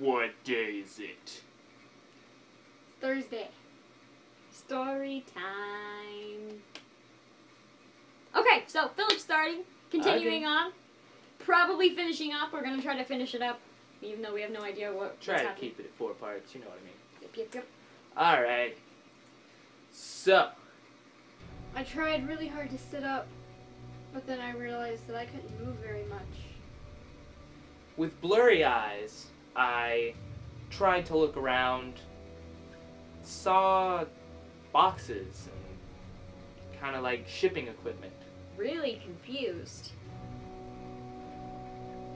What day is it? Thursday. Story time. Okay, so Philip's starting, continuing on, probably finishing up. We're gonna try to finish it up, even though we have no idea what's Try to happening. keep it at 4 parts, you know what I mean. Yep. Alright. So, I tried really hard to sit up, but then I realized that I couldn't move very much. with blurry eyes, I tried to look around, saw boxes and kind of like shipping equipment. Really confused.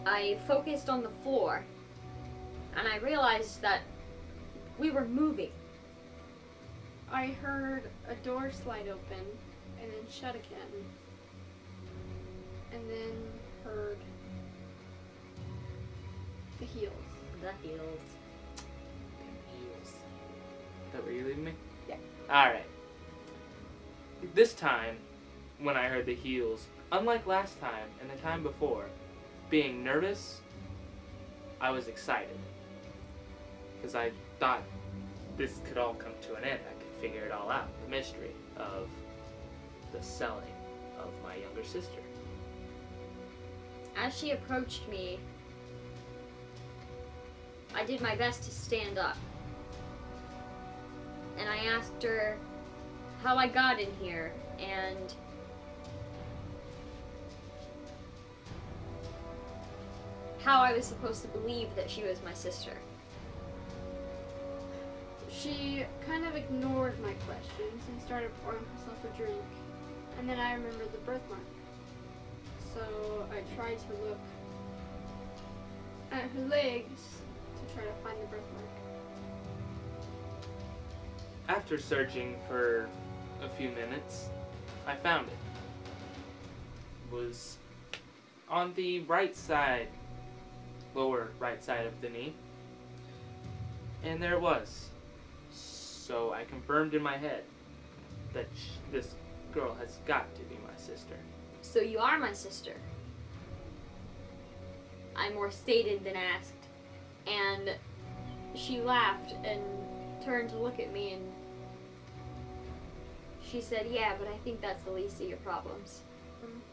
I focused on the floor, and I realized that we were moving. I heard a door slide open and then shut again. And then heard the heels. The heels. Is that where you leaving me? Yeah. Alright. This time, when I heard the heels, unlike last time and the time before, being nervous, I was excited. Because I thought this could all come to an end. I could figure it all out. The mystery of the selling of my younger sister. As she approached me, I did my best to stand up. And I asked her how I got in here and how I was supposed to believe that she was my sister. She kind of ignored my questions and started pouring herself a drink. And then I remembered the birthmark. So I tried to look at her legs to try to find the birthmark. After searching for a few minutes, I found it. It was on the right side, lower right side of the knee. And there it was. So I confirmed in my head that this girl has got to be my sister. So you are my sister. I more stated than asked. And she laughed and turned to look at me and she said, yeah, but I think that's the least of your problems.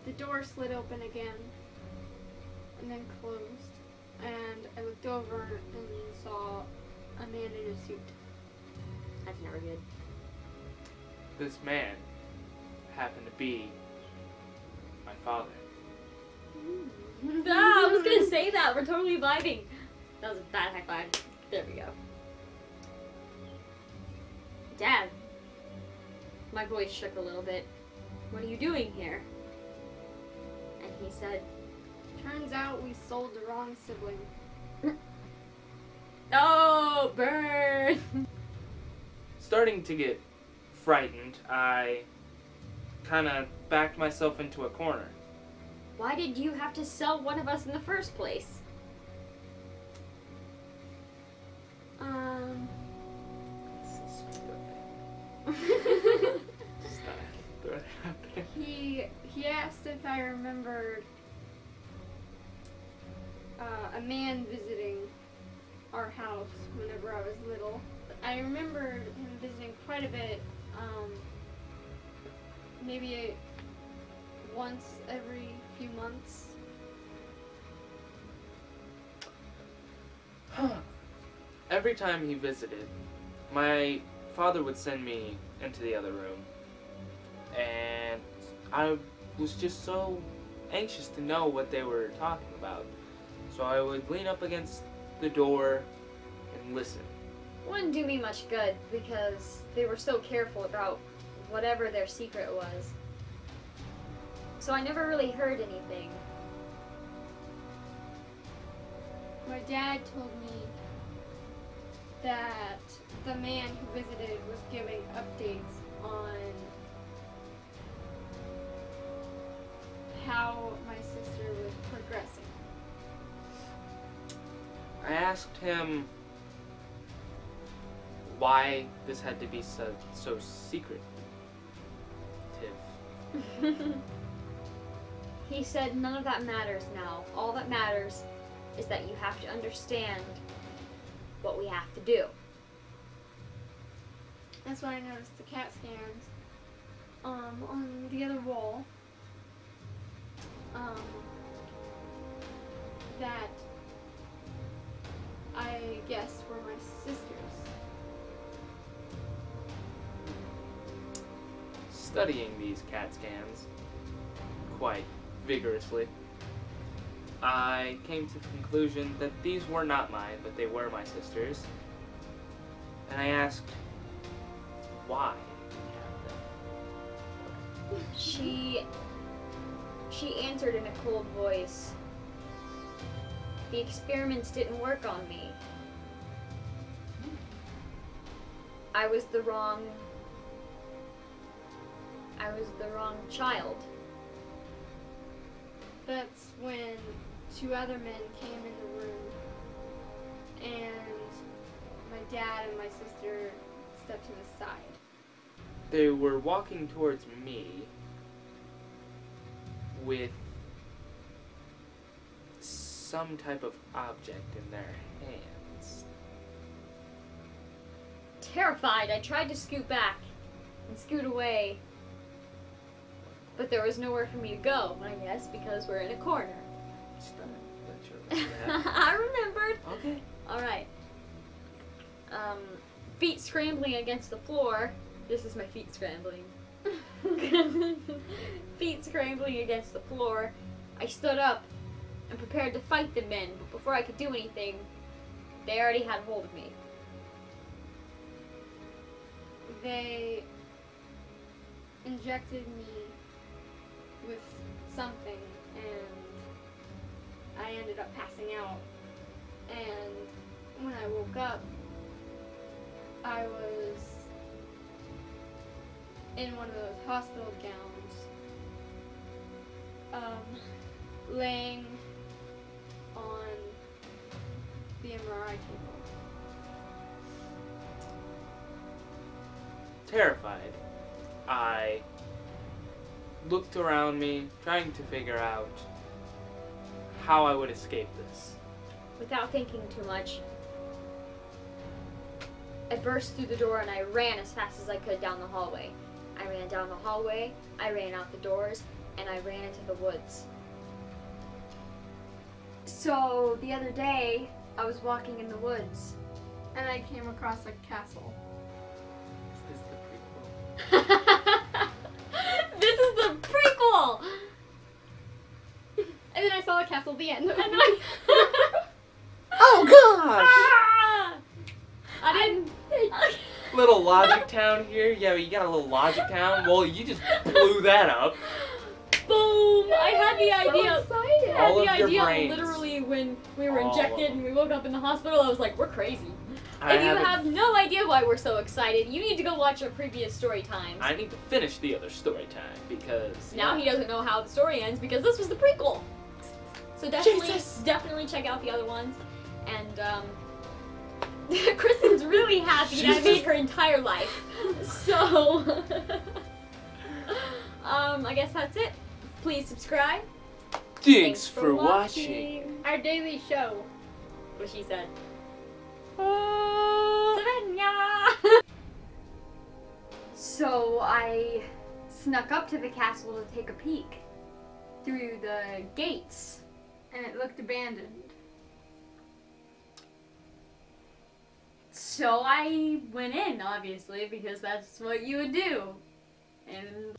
The door slid open again and then closed. And I looked over and saw a man in a suit. That's never good. This man happened to be my father. Ah, I was gonna say that. We're totally vibing. That was a bad high five. There we go. Dad. My voice shook a little bit. What are you doing here? And he said, Turns out we sold the wrong sibling. oh, burn! Starting to get frightened, I kind of backed myself into a corner. Why did you have to sell one of us in the first place? Just thought I'd throw it out there. He asked if I remembered a man visiting our house whenever I was little. I remembered him visiting quite a bit, maybe once every few months. Every time he visited, my father would send me into the other room, and I was just so anxious to know what they were talking about. So I would lean up against the door and listen. Wouldn't do me much good because they were so careful about whatever their secret was. So I never really heard anything. My dad told me that the man who visited was giving updates on how my sister was progressing. I asked him why this had to be so secretive. He said none of that matters now. All that matters is that you have to understand do? That's when I noticed the CAT scans on the other wall. That I guess were my sisters. Studying these CAT scans quite vigorously, I came to the conclusion that these were not mine, but they were my sisters. And I asked, why did we have them? She answered in a cold voice. The experiments didn't work on me. I was the wrong child. That's when two other men came in the room, and my dad and my sister stepped to the side. They were walking towards me with some type of object in their hands. Terrified, I tried to scoot back and scoot away, but there was nowhere for me to go, I guess, because we're in a corner. I remembered. Okay. Alright. Feet scrambling against the floor. This is my feet scrambling. Feet scrambling against the floor. I stood up and prepared to fight the men, but before I could do anything, they already had hold of me. They injected me with something, and I ended up passing out. And when I woke up, I was in one of those hospital gowns, laying on the MRI table. Terrified, I looked around me, trying to figure out how I would escape this. Without thinking too much, I burst through the door and I ran as fast as I could down the hallway. I ran down the hallway, I ran out the doors, and I ran into the woods. So, the other day, I was walking in the woods. And I came across a castle. Is this the prequel? This is the prequel! And then I saw a castle at the end. And I... Oh gosh! Ah! I didn't... Little Logic Town here. Yeah, you got a little Logic Town. Well, you just blew that up. Boom! I had the idea. So excited. I had All the of your idea brains. literally when we were All injected of and we woke up in the hospital. I was like, we're crazy. I If you haven't- have no idea why we're so excited, you need to go watch our previous story times. I need to finish the other story time because Now he doesn't know how the story ends because this was the prequel. So definitely, Jesus. definitely check out the other ones. And Kristen's really happy that I made her entire life. So I guess that's it. Please subscribe. Thanks for watching. Our daily show. What she said. So I snuck up to the castle to take a peek through the gates. And it looked abandoned. So I went in, obviously, because that's what you would do. And